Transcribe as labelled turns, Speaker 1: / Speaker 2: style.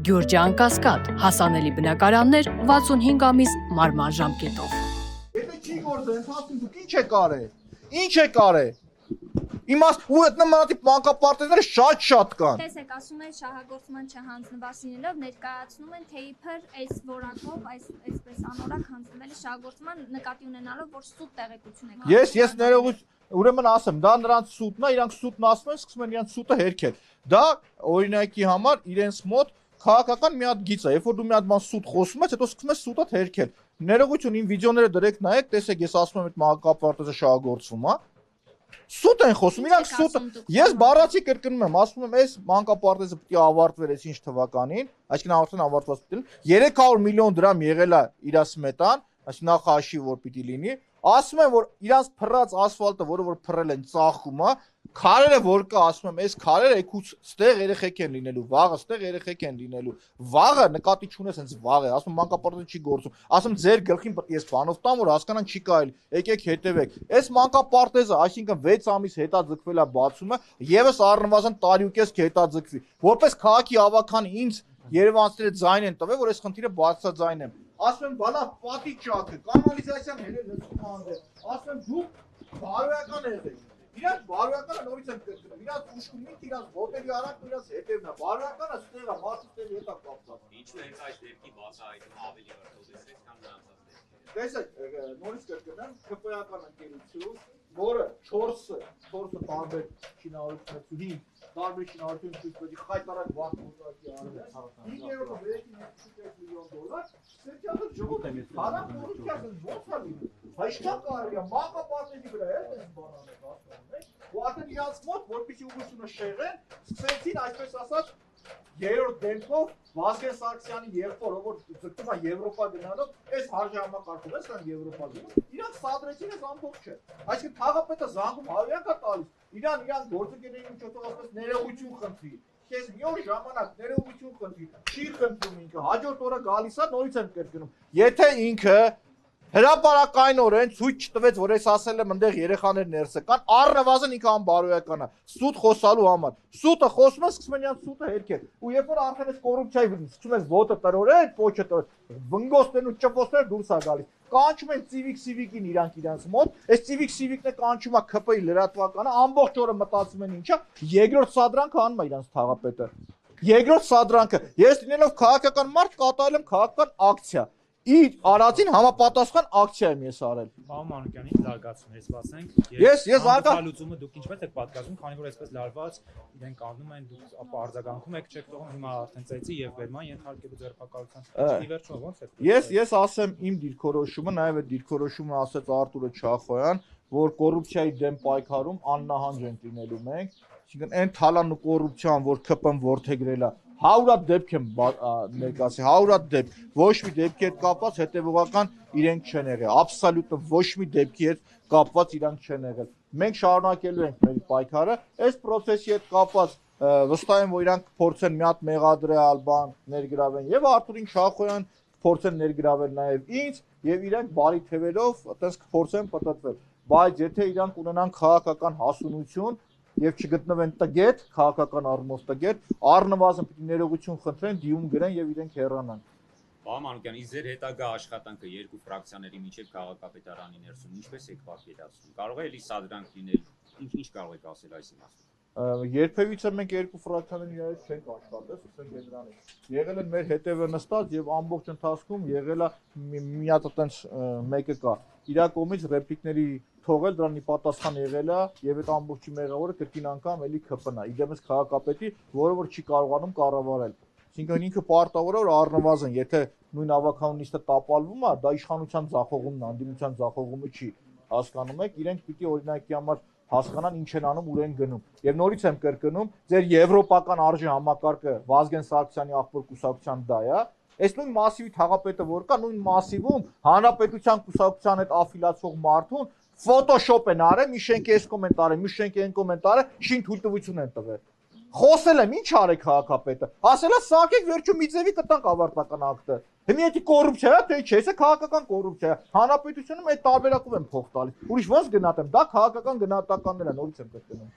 Speaker 1: Գյուրջան Կասկադ, հասանելի բնակարաններ 65 ամիս մարման ժամկետով։
Speaker 2: Եթե չի գործել, ընթացքում դուք ինչ եք արել։ Ինչ եք արել։ Իմաստ ու այդ նմանատիպ մանկապարտեզները շատ կան։
Speaker 3: Տեսեք, ասում են շահագործման չհանձնված լինելով ներկայացնում են թե իբր այս որակով, այսպես անորակ հանձնվելի շահագործման նկատի ունենալով, որ սուտ տեղեկություն է։
Speaker 2: Ես ներողություն, ուրեմն ասեմ, դա նրանց սուտն է, իրանք սուտն ասում են, սկսում են իրանք սուտը հերքել։ Դա օրինակի համար իրենց մոտ քաղաքական մի հատ գիծ է, երբ որ դու մի հատ բան սուտ խոսում ես, հետո սկսում ես սուտը հերքել։ Ներողություն, իմ վիդեոները դրեք նայեք, տեսեք, ես ասում եմ այդ մանկապարտեզը շահագործվում է։ Սուտ են խոսում, իրանք սուտը։ Ես բառացի կրկնում եմ, ասում եմ, այս մանկապարտեզը պետք է ավարտվեր այս ինչ թվականին, այսինքն արդեն ավարտված պետք է 300 միլիոն դրամ եղել է իր սմետան, այսինքն նախահաշիվ որ պիտի լինի։ Ասում եմ, որ իրանց փռած ասֆալտը, որը որ փռել են, ծախում է, քարերը որ կա, ասում եմ, այս քարերը եկուց ստեղ երեխեք են լինելու, վաղը ստեղ երեխեք են լինելու։ Վաղը նկատի չունես, հենց վաղ է, ասում եմ, մանկապարտեզը չի գործում։ Ասում ձեր գլխին պետք է ես բանով տամ, որ հասկանան չի կարելի։ Եկեք հետևեք։ Այս մանկապարտեզը, այսինքն 6 ամիս հետաձգվել է բացումը, եւս առնվազն տարի ու կես կհետաձգվի։ Որպես քաղաքի ավական ինձ Երևանցիները ձայն են տվել, որ այս խնդիրը բացաձայնեմ։ Ասում եմ, բանա պատի ճակը, կանալիզացիան հելել լսում անդեր։ Ասում եմ, դուք բարոյական եղեք։ Իրանք բարոյականը նորից են կրկնում, իրանք ուշքումինք, իրանք ոտերի արանքն ու իրանք հետևն է։ Բարոյականը ստեղ է, մարդու ստեղ հետ է կապված։
Speaker 4: Ինչու է այս դեպքի բացահայտումը ավելի վրդովեցրեց, քան նրանց դեպքը։
Speaker 2: Տեսեք, նորից կրկնեմ, ԿՊ-ական ընկերություն, որը 4-ը տարբեր շինարարությունների տարբեր շինարարություն ցույց տվի խայտարակ վատ մոտակի արել է քաղաքական։ 5-րդը վերջին 2.5 միլիոն դոլար, սերտիակը ժողովուրդ է մեծ։ Հարամ կոռուպցիան ո՞նց է լինում։ Հայշտա կարելի է մանկապարտեզի վրա է այս բանանը ասում եք։ Ու արդեն իրանց մոտ, որպեսզի ուղղությունը շեղեն, սկսեցին այսպես ասած երրորդ դեմքով Վազգեն Սարգսյանի եղբորը, որ ձգտում է Եվրոպա գնալով, այս հարժամակարգով ես կան Եվրոպա գնում, իրանք սադրեցին այս ամբողջ չէ։ Այսինքն թաղապետը զանգում հավյանք է տալիս, իրան գործընկերների միջոցով ասես ներողություն խնդրի։ Քեզ մի օր ժամանակ ներողություն խնդրի, չի խնդրում ինքը, հաջորդ օրը գալիս է, նորից եմ կրկնում։ Եթե ինքը հրապարակայնորեն ցույց չտվեց, որ ես ասել եմ, այնտեղ երեխաներ ներսը կան, առնվազն ինքը անբարոյական է, սուտ խոսալու համար։ Սուտը խոսում է, սկսում են իրենց սուտը հերքել։ Ու երբ որ արդեն այս կոռուպցիայի սկսում ես ոտը տրորել, պոչը տրորել, վնգոստերն ու ճպոստերը դուրս է գալիս։ Կանչում են Civic-ին իրանք մոտ, այս Civic-ն է կանչում է ԿՊ-ի լրատվականը, ամբողջ օրը մտածում են ինչա, երկրորդ սադրանքը անում է իրանք թաղապետը։ Երկրորդ սադրանքը, ես լինելով քաղաքական մարդ կատարել եմ քաղաքական ակցիա։ Իր արածին համապատասխան ակցիա եմ ես արել։
Speaker 5: Պարոն Մանուկյանի զարգացում հեսվածենք։
Speaker 2: Ես
Speaker 5: արգալուծումը դուք ինչպես եք պատկասում, քանի որ այսպես լարված իրենք կանգնում են, դուք ապա արձագանքում եք, չեք թողում հիմա արդեն ծեծի եւ վերման ենթարկելու ձերբակալության։ Ի վերջո ո՞նց է։
Speaker 2: Ես ասեմ իմ դիրքորոշումը, նաեւ այդ դիրքորոշումը ասեց Արտուրը Չախոյան, որ կոռուպցիայի դեմ պայքարում աննահանջ ենք լինելու մենք, այսինքն այն թալան ու կոռուպցիան, որ ԿՊ-ն ворթեգրել է 100 դեպք եմ ներկայացի, 100 դեպք, ոչ մի դեպքի հետ կապված հետևողական իրենք չեն եղել, աբսոլյուտ ոչ մի դեպքի հետ կապված իրանք չեն եղել։ Մենք շարունակելու ենք մեր պայքարը, այս process-ի հետ կապված վստահ եմ, որ իրանք փորձեն մի հատ մեղադրյալ բան ներգրավեն եւ Արտուրին Շախոյան փորձեն ներգրավել նաեւ ինձ եւ իրանք բարի թվերով այտենց կփորձեն պատտվել։ Բայց եթե իրանք ունենան քաղաքական հասունություն եւ չգտնվեն տգետ, քաղաքական առումով տգետ, առնվազն պիտի ներողություն խնդրեն, դիում գրեն եւ իրենք հեռանան։
Speaker 4: Պարոն Մանուկյան, իսկ ձեր հետագա աշխատանքը երկու ֆրակցիաների միջև քաղաքապետարանի ներսում ինչպես եք պատկերացնում։ Կարող է էլի սադրանք լինել, ինչ կարող եք ասել այս իմաստով։
Speaker 2: Երբևիցե մենք երկու ֆրակցիաների իրար չենք աշխատել, ասենք դրանից։ Եղել են մեր հետևը նստած եւ ամբողջ ընթացքում եղել է մի հատ այտենց մեկը կա։ Իրա կողմից ռեպլիկների թողել դրանի պատասխան եղել է եւ այդ ամբողջի մեղավորը կրկին անգամ էլի ԿՊ-ն է։ Իդեմս քաղաքապետի, որը որ չի կարողանում կառավարել։ Այսինքն ինքը պարտավոր է որ առնվազն, եթե նույն ավականունիստը տապալվում է, դա իշխանության ձախողումն է, անդիմության ձախողումը չի։ Հասկանում եք, իրենք պիտի օրինակի համար հասկանան ինչ են անում, ուր են գնում։ Եվ նորից եմ կրկնում, ձեր եվրոպական արժի համակարգը Վազգեն Սարգսյանի աղբոր կուսակցության դա է։ Այս նույն մասիվի թաղապետը որ կա, նույն մասիվում հանրապետության կուսակցության հետ աֆիլացող մարդուն Photoshop են արել, մի շենքի այս կոմենտարը, մի շենքի այն կոմենտարը, շին թույլտվություն են տվել։ Խոսել եմ, ինչ արեք քաղաքապետը։ Ասել է, սակեք վերջում մի ձևի կտանք ավարտական ակտը։ Հիմա եթե կոռուպցիա է, թե չէ, սա քաղաքական կոռուպցիա է։ Հանրապետությունում այդ տարբերակով են փող տալիս։ Ուրիշ ոնց գնահատեմ, դա քաղաքական գնահատականներ են, նորից եմ կրկնում։